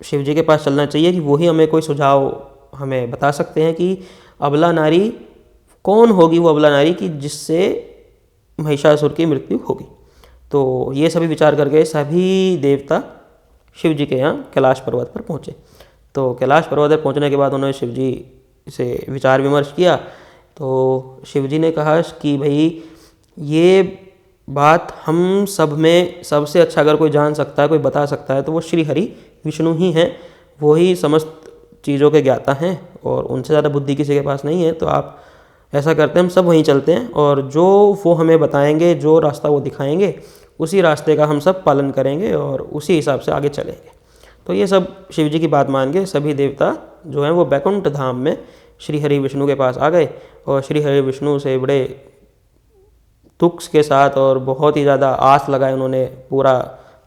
शिव जी के पास चलना चाहिए कि वही हमें कोई सुझाव हमें बता सकते हैं कि अबला नारी कौन होगी, वो अबला नारी कि जिससे महिषासुर की मृत्यु होगी। तो ये सभी विचार करके सभी देवता शिव जी के यहाँ कैलाश पर्वत पर पहुँचे। तो कैलाश पर्वत पर पहुँचने के बाद उन्होंने शिव जी से विचार विमर्श किया। तो शिव जी ने कहा कि भाई ये बात हम सब में सबसे अच्छा अगर कोई जान सकता है, कोई बता सकता है तो वो श्री हरि विष्णु ही हैं, वो ही समस्त चीज़ों के ज्ञाता हैं और उनसे ज़्यादा बुद्धि किसी के पास नहीं है। तो आप ऐसा करते हैं, हम सब वहीं चलते हैं और जो वो हमें बताएंगे, जो रास्ता वो दिखाएंगे, उसी रास्ते का हम सब पालन करेंगे और उसी हिसाब से आगे चलेंगे। तो ये सब शिव जी की बात मान के सभी देवता जो हैं वो बैकुंठ धाम में श्री हरि विष्णु के पास आ गए और श्री हरि विष्णु से बड़े दुख के साथ और बहुत ही ज़्यादा आस लगाए उन्होंने। पूरा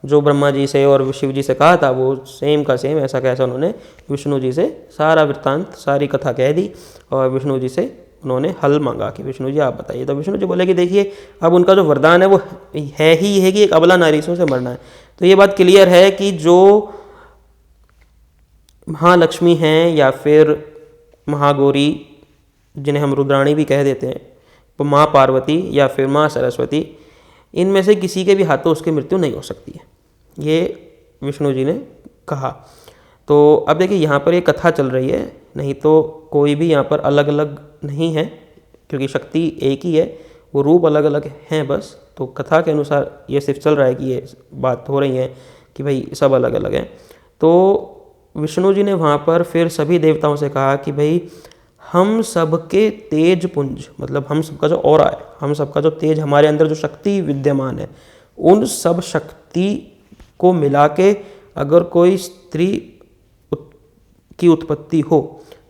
जो ब्रह्मा जी से और शिव जी से कहा था वो सेम का सेम ऐसा कैसा उन्होंने विष्णु जी से सारा वृत्तांत, सारी कथा कह दी और विष्णु जी से उन्होंने हल मांगा कि विष्णु जी आप बताइए। तो विष्णु जी बोले कि देखिए अब उनका जो वरदान है वो है ही कि एक अबला नारी से मरना है। तो ये बात क्लियर है कि जो महालक्ष्मी हैं या फिर महागौरी, जिन्हें हम रुद्राणी भी कह देते हैं, तो माँ पार्वती या फिर माँ सरस्वती, इनमें से किसी के भी हाथों उसकी मृत्यु नहीं हो सकती है, ये विष्णु जी ने कहा। तो अब देखिए यहाँ पर ये कथा चल रही है, नहीं तो कोई भी यहाँ पर अलग अलग नहीं है, क्योंकि शक्ति एक ही है, वो रूप अलग अलग हैं बस। तो कथा के अनुसार ये सिर्फ चल रहा है कि ये बात हो रही है कि भाई सब अलग अलग हैं। तो विष्णु जी ने वहाँ पर फिर सभी देवताओं से कहा कि भाई हम सबके तेज पुंज, मतलब हम सबका जो ऑरा है, हम सबका जो तेज, हमारे अंदर जो शक्ति विद्यमान है, उन सब शक्ति को मिला के अगर कोई स्त्री की उत्पत्ति हो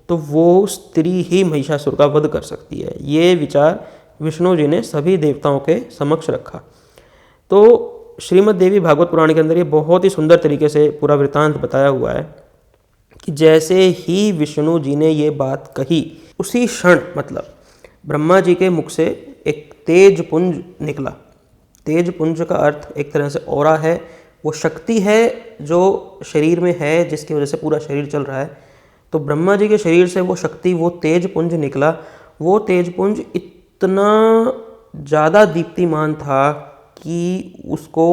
तो वो स्त्री ही महिषासुर का वध कर सकती है। ये विचार विष्णु जी ने सभी देवताओं के समक्ष रखा। तो श्रीमद् देवी भागवत पुराण के अंदर ये बहुत ही सुंदर तरीके से पूरा वृत्तांत बताया हुआ है कि जैसे ही विष्णु जी ने ये बात कही उसी क्षण, मतलब ब्रह्मा जी के मुख से एक तेज पुंज निकला। तेज पुंज का अर्थ एक तरह से ऑरा है, वो शक्ति है जो शरीर में है, जिसकी वजह से पूरा शरीर चल रहा है। तो ब्रह्मा जी के शरीर से वो शक्ति, वो तेज पुंज निकला। वो तेज पुंज इतना ज़्यादा दीप्तिमान था कि उसको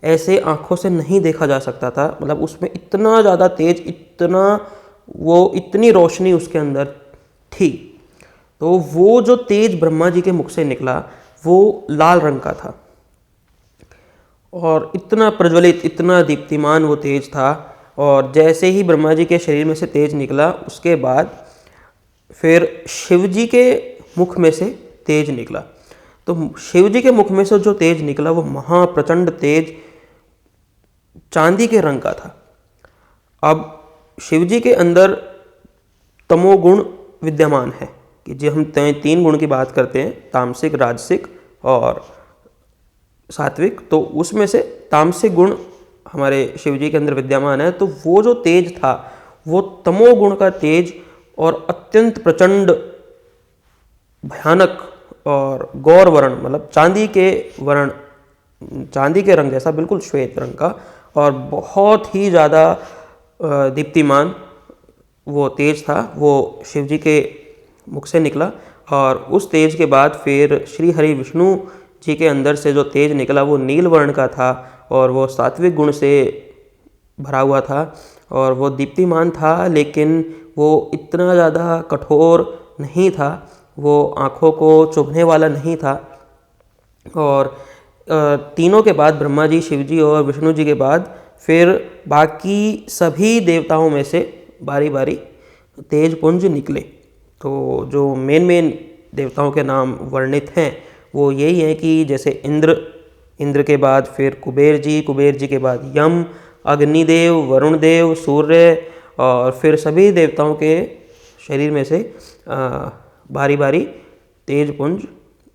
ऐसे आँखों से नहीं देखा जा सकता था। मतलब उसमें इतना ज़्यादा तेज, इतनी रोशनी उसके अंदर थी। तो वो जो तेज ब्रह्मा जी के मुख से निकला वो लाल रंग का था और इतना प्रज्वलित, इतना दीप्तिमान वो तेज था। और जैसे ही ब्रह्मा जी के शरीर में से तेज निकला, उसके बाद फिर शिव जी के मुख में से तेज निकला। तो शिव जी के मुख में से जो तेज निकला वो महाप्रचंड तेज चांदी के रंग का था। अब शिव जी के अंदर तमोगुण विद्यमान है कि जो हम 3 गुण की बात करते हैं, तामसिक, राजसिक और सात्विक, तो उसमें से तामसिक गुण हमारे शिव जी के अंदर विद्यमान है। तो वो जो तेज था वो तमोगुण का तेज और अत्यंत प्रचंड, भयानक और गौर वर्ण, मतलब चांदी के वर्ण, चांदी के रंग जैसा, बिल्कुल श्वेत रंग का और बहुत ही ज़्यादा दीप्तिमान वो तेज था। वो शिव जी के मुख से निकला और उस तेज के बाद फिर श्री हरि विष्णु जी के अंदर से जो तेज निकला वो नील वर्ण का था और वो सात्विक गुण से भरा हुआ था और वो दीप्तिमान था, लेकिन वो इतना ज़्यादा कठोर नहीं था, वो आँखों को चुभने वाला नहीं था। और तीनों के बाद, ब्रह्मा जी, शिव जी और विष्णु जी के बाद, फिर बाकी सभी देवताओं में से बारी बारी तेज पुंज निकले। तो जो मेन देवताओं के नाम वर्णित हैं वो यही हैं कि जैसे इंद्र के बाद फिर कुबेर जी के बाद यम, अग्निदेव, वरुण देव, सूर्य, और फिर सभी देवताओं के शरीर में से बारी बारी तेज पुंज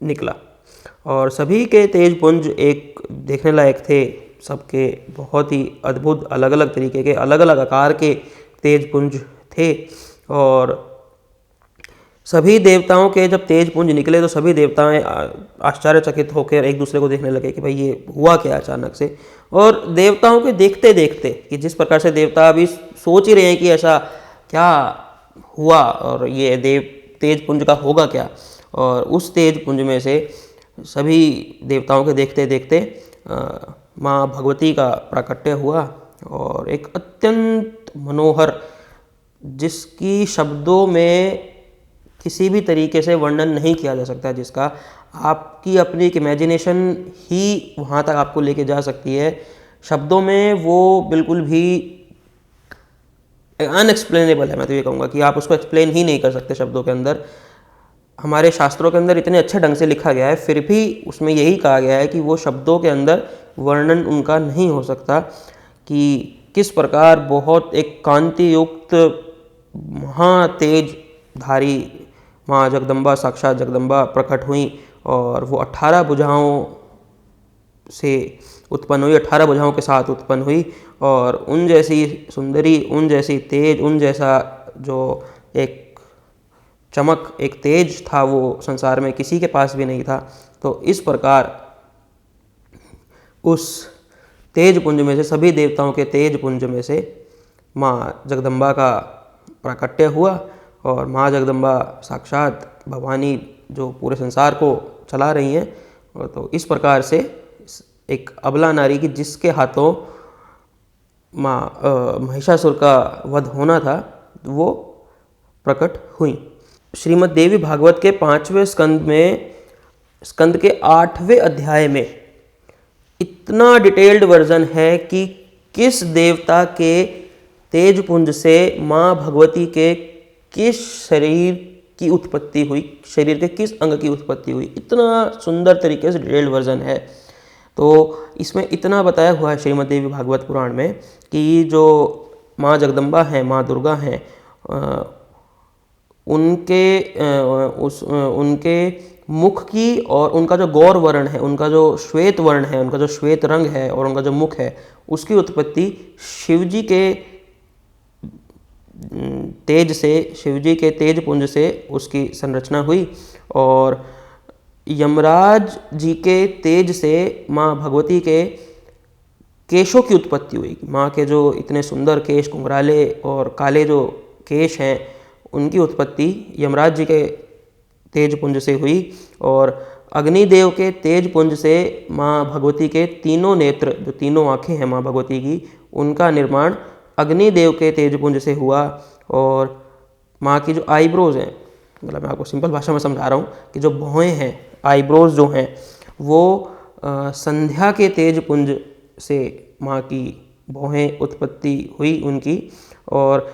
निकला। और सभी के तेज पुंज एक देखने लायक थे, सबके बहुत ही अद्भुत, अलग अलग तरीके के, अलग अलग आकार के तेज पुंज थे। और सभी देवताओं के जब तेज पुंज निकले तो सभी देवताएं आश्चर्यचकित होकर एक दूसरे को देखने लगे कि भाई ये हुआ क्या अचानक से। और देवताओं के देखते देखते, कि जिस प्रकार से देवता अभी सोच ही रहे हैं कि ऐसा क्या हुआ और ये तेज पुंज का होगा क्या, और उस तेज पुंज में से सभी देवताओं के देखते देखते माँ भगवती का प्राकट्य हुआ। और एक अत्यंत मनोहर, जिसकी शब्दों में किसी भी तरीके से वर्णन नहीं किया जा सकता, जिसका आपकी अपनी एक इमेजिनेशन ही वहाँ तक आपको लेके जा सकती है। शब्दों में वो बिल्कुल भी अनएक्सप्लेनेबल है। मैं तो ये कहूँगा कि आप उसको एक्सप्लेन ही नहीं कर सकते शब्दों के अंदर। हमारे शास्त्रों के अंदर इतने अच्छे ढंग से लिखा गया है, फिर भी उसमें यही कहा गया है कि वो शब्दों के अंदर वर्णन उनका नहीं हो सकता कि किस प्रकार बहुत एक कांति युक्त महातेज धारी माँ जगदम्बा, साक्षात जगदम्बा प्रकट हुई। और वो 18 भुजाओं से उत्पन्न हुई, 18 भुजाओं के साथ उत्पन्न हुई। और उन जैसी सुंदरी, उन जैसी तेज, उन जैसा जो एक चमक, एक तेज था, वो संसार में किसी के पास भी नहीं था। तो इस प्रकार उस तेज पुंज में से, सभी देवताओं के तेज पुंज में से माँ जगदम्बा का प्राकट्य हुआ। और माँ जगदम्बा साक्षात भवानी जो पूरे संसार को चला रही हैं। और तो इस प्रकार से एक अबला नारी की, जिसके हाथों महिषासुर का वध होना था, वो प्रकट हुई। श्रीमद् देवी भागवत के 5वें स्कंद के 8वें अध्याय में इतना डिटेल्ड वर्जन है कि किस देवता के तेज पुंज से माँ भगवती के किस शरीर की उत्पत्ति हुई, शरीर के किस अंग की उत्पत्ति हुई, इतना सुंदर तरीके से डिटेल्ड वर्जन है। तो इसमें इतना बताया हुआ है श्रीमद् देवी भागवत पुराण में कि जो माँ जगदम्बा हैं, माँ दुर्गा हैं, उनके मुख की, और उनका जो गौर वर्ण है, उनका जो श्वेत वर्ण है, उनका जो श्वेत रंग है, और उनका जो मुख है, उसकी उत्पत्ति शिवजी के तेज से, शिवजी के तेज पुंज से उसकी संरचना हुई। और यमराज जी के तेज से माँ भगवती के केशों की उत्पत्ति हुई। माँ के जो इतने सुंदर केश, घुंघराले और काले जो केश हैं, उनकी उत्पत्ति यमराज जी के तेज पुंज से हुई। और अग्निदेव के तेज पुंज से माँ भगवती के तीनों नेत्र, जो तीनों आँखें हैं माँ भगवती की, उनका निर्माण अग्निदेव के तेज पुंज से हुआ। और माँ की जो आईब्रोज हैं, मतलब मैं आपको सिंपल भाषा में समझा रहा हूँ कि जो भौहें हैं, आईब्रोज जो हैं, वो संध्या के तेज पुंज से माँ की भौहें उत्पत्ति हुई उनकी। और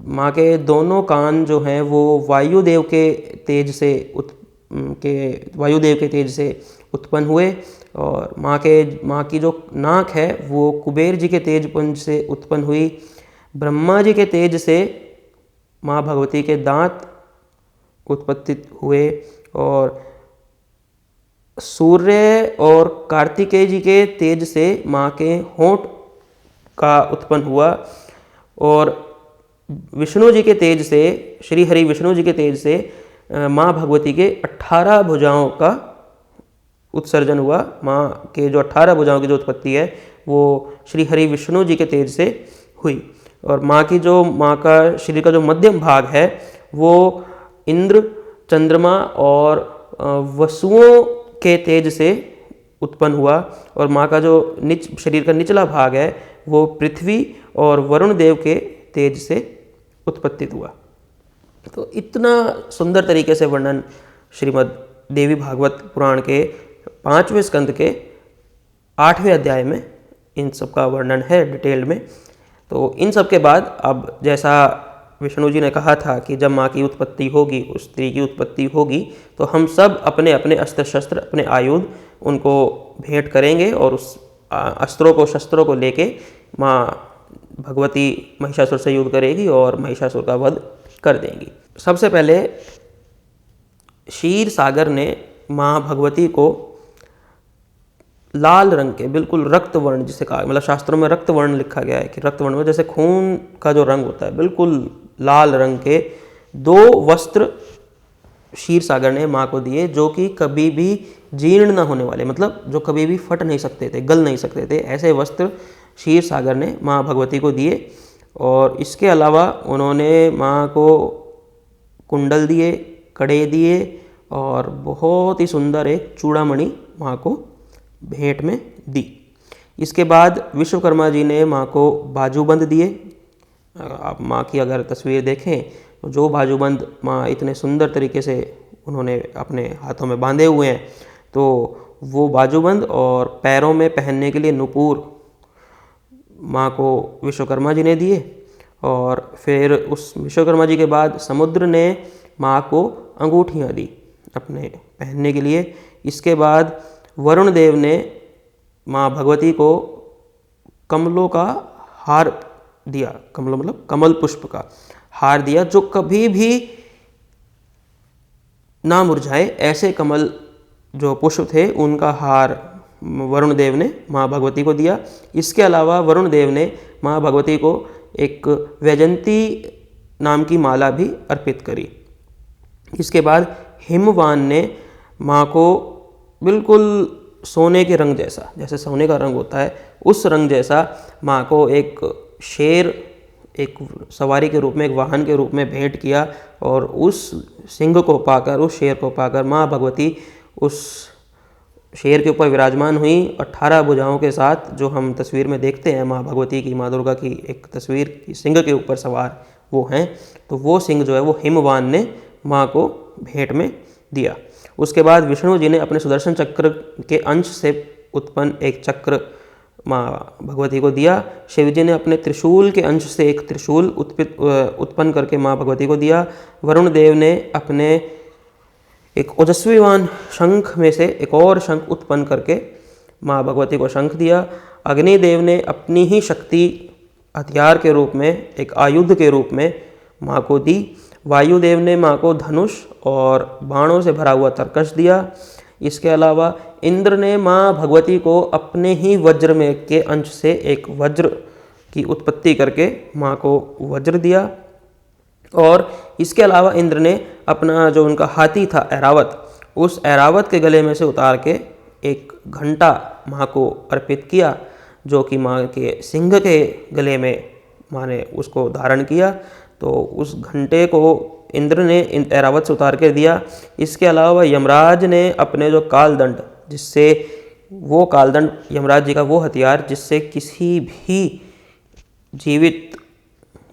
माँ के दोनों कान जो हैं वो वायुदेव के तेज से उत्पन्न हुए। और माँ की जो नाक है वो कुबेर जी के तेज पुंज से उत्पन्न हुई। ब्रह्मा जी के तेज से माँ भगवती के दांत उत्पत्ति हुए। और सूर्य और कार्तिकेय जी के तेज से माँ के होंठ का उत्पन्न हुआ। और विष्णु जी के तेज से, श्री हरि विष्णु जी के तेज से माँ भगवती के 18 भुजाओं का उत्सर्जन हुआ। माँ के जो 18 भुजाओं की जो उत्पत्ति है वो श्री हरि विष्णु जी के तेज से हुई। और माँ का शरीर का जो मध्यम भाग है वो इंद्र, चंद्रमा और वसुओं के तेज से उत्पन्न हुआ। और माँ का जो शरीर का निचला भाग है वो पृथ्वी और वरुण देव के तेज से उत्पत्ति हुआ। तो इतना सुंदर तरीके से वर्णन श्रीमद् देवी भागवत पुराण के 5वें स्कंद के 8वें अध्याय में इन सब का वर्णन है डिटेल में। तो इन सब के बाद अब जैसा विष्णु जी ने कहा था कि जब माँ की उत्पत्ति होगी, उस स्त्री की उत्पत्ति होगी, तो हम सब अपने अपने अस्त्र शस्त्र, अपने आयुध उनको भेंट करेंगे और उस अस्त्रों को, शस्त्रों को लेके माँ भगवती महिषासुर से युद्ध करेगी और महिषासुर का वध कर देंगी। सबसे पहले क्षीर सागर ने माँ भगवती को लाल रंग के, बिल्कुल रक्त वर्ण जिसे कहा, मतलब शास्त्रों में रक्त वर्ण लिखा गया है कि रक्त वर्ण में जैसे खून का जो रंग होता है, बिल्कुल लाल रंग के 2 वस्त्र क्षीर सागर ने माँ को दिए, जो कि कभी भी जीर्ण न होने वाले, मतलब जो कभी भी फट नहीं सकते थे, गल नहीं सकते थे, ऐसे वस्त्र क्षीर सागर ने माँ भगवती को दिए। और इसके अलावा उन्होंने माँ को कुंडल दिए, कड़े दिए और बहुत ही सुंदर एक चूड़ामणि माँ को भेंट में दी। इसके बाद विश्वकर्मा जी ने माँ को बाजूबंद दिए। आप माँ की अगर तस्वीर देखें तो जो बाजूबंद माँ इतने सुंदर तरीके से उन्होंने अपने हाथों में बांधे हुए हैं, तो वो बाजूबंद और पैरों में पहनने के लिए नुपुर माँ को विश्वकर्मा जी ने दिए। और फिर उस विश्वकर्मा जी के बाद समुद्र ने माँ को अंगूठियाँ दी अपने पहनने के लिए। इसके बाद वरुण देव ने माँ भगवती को कमलों का हार दिया, कमल मतलब कमल पुष्प का हार दिया, जो कभी भी ना मुरझाए, ऐसे कमल जो पुष्प थे उनका हार वरुण देव ने माँ भगवती को दिया। इसके अलावा वरुण देव ने माँ भगवती को एक वैजंती नाम की माला भी अर्पित करी। इसके बाद हिमवान ने माँ को बिल्कुल सोने के रंग जैसा, जैसे सोने का रंग होता है उस रंग जैसा माँ को एक शेर, एक सवारी के रूप में, एक वाहन के रूप में भेंट किया। और उस सिंह को पाकर, उस शेर को पाकर माँ भगवती उस शेर के ऊपर विराजमान हुई 18 भुजाओं के साथ। जो हम तस्वीर में देखते हैं माँ भगवती की, माँ दुर्गा की एक तस्वीर की, सिंह के ऊपर सवार वो हैं, तो वो सिंह जो है वो हिमवान ने माँ को भेंट में दिया। उसके बाद विष्णु जी ने अपने सुदर्शन चक्र के अंश से उत्पन्न एक चक्र माँ भगवती को दिया। शिव जी ने अपने त्रिशूल के अंश से एक त्रिशूल उत्पन्न करके माँ भगवती को दिया। वरुण देव ने अपने एक ओजस्वीवान शंख में से एक और शंख उत्पन्न करके माँ भगवती को शंख दिया। अग्निदेव ने अपनी ही शक्ति हथियार के रूप में, एक आयुध के रूप में माँ को दी। वायुदेव ने माँ को धनुष और बाणों से भरा हुआ तरकश दिया। इसके अलावा इंद्र ने माँ भगवती को अपने ही वज्र में के अंश से एक वज्र की उत्पत्ति करके माँ को वज्र दिया। और इसके अलावा इंद्र ने अपना जो उनका हाथी था ऐरावत, उस ऐरावत के गले में से उतार के एक घंटा माँ को अर्पित किया, जो कि माँ के सिंह के गले में माँ ने उसको धारण किया। तो उस घंटे को इंद्र ने ऐरावत से उतार कर दिया। इसके अलावा यमराज ने अपने जो कालदंड, जिससे वो कालदंड यमराज जी का वो हथियार जिससे किसी भी जीवित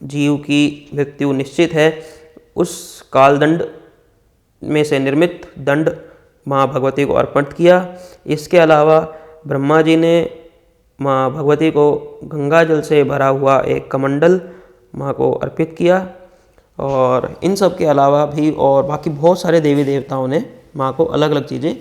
जीव की मृत्यु निश्चित है, उस कालदंड में से निर्मित दंड माँ भगवती को अर्पण किया। इसके अलावा ब्रह्मा जी ने माँ भगवती को गंगा जल से भरा हुआ एक कमंडल माँ को अर्पित किया। और इन सब के अलावा भी और बाकी बहुत सारे देवी देवताओं ने माँ को अलग अलग चीज़ें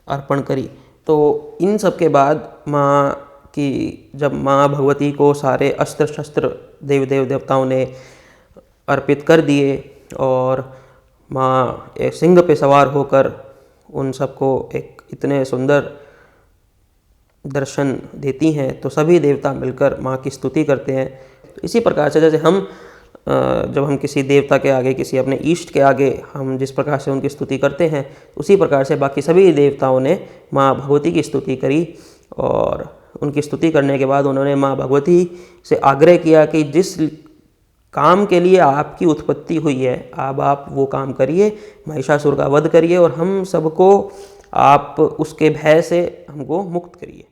अर्पण करी। तो इन सब के बाद माँ की, जब माँ भगवती को सारे अस्त्र शस्त्र देवी देवताओं ने अर्पित कर दिए और माँ एक सिंह पे सवार होकर उन सबको एक इतने सुंदर दर्शन देती हैं, तो सभी देवता मिलकर माँ की स्तुति करते हैं। तो इसी प्रकार से जैसे हम जब हम किसी देवता के आगे, किसी अपने इष्ट के आगे हम जिस प्रकार से उनकी स्तुति करते हैं, उसी प्रकार से बाकी सभी देवताओं ने माँ भगवती की स्तुति करी। और उनकी स्तुति करने के बाद उन्होंने माँ भगवती से आग्रह किया कि जिस काम के लिए आपकी उत्पत्ति हुई है, अब आप वो काम करिए, महिषासुर का वध करिए और हम सबको आप उसके भय से हमको मुक्त करिए।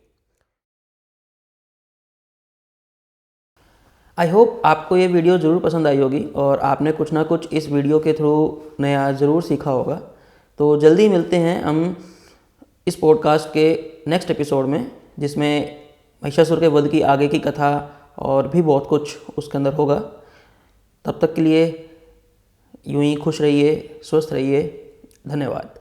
आई होप आपको ये वीडियो ज़रूर पसंद आई होगी और आपने कुछ ना कुछ इस वीडियो के थ्रू नया ज़रूर सीखा होगा। तो जल्दी मिलते हैं हम इस पॉडकास्ट के नेक्स्ट एपिसोड में, जिसमें महिषासुर के वध की आगे की कथा और भी बहुत कुछ उसके अंदर होगा। तब तक के लिए यूं ही खुश रहिए, स्वस्थ रहिए। धन्यवाद।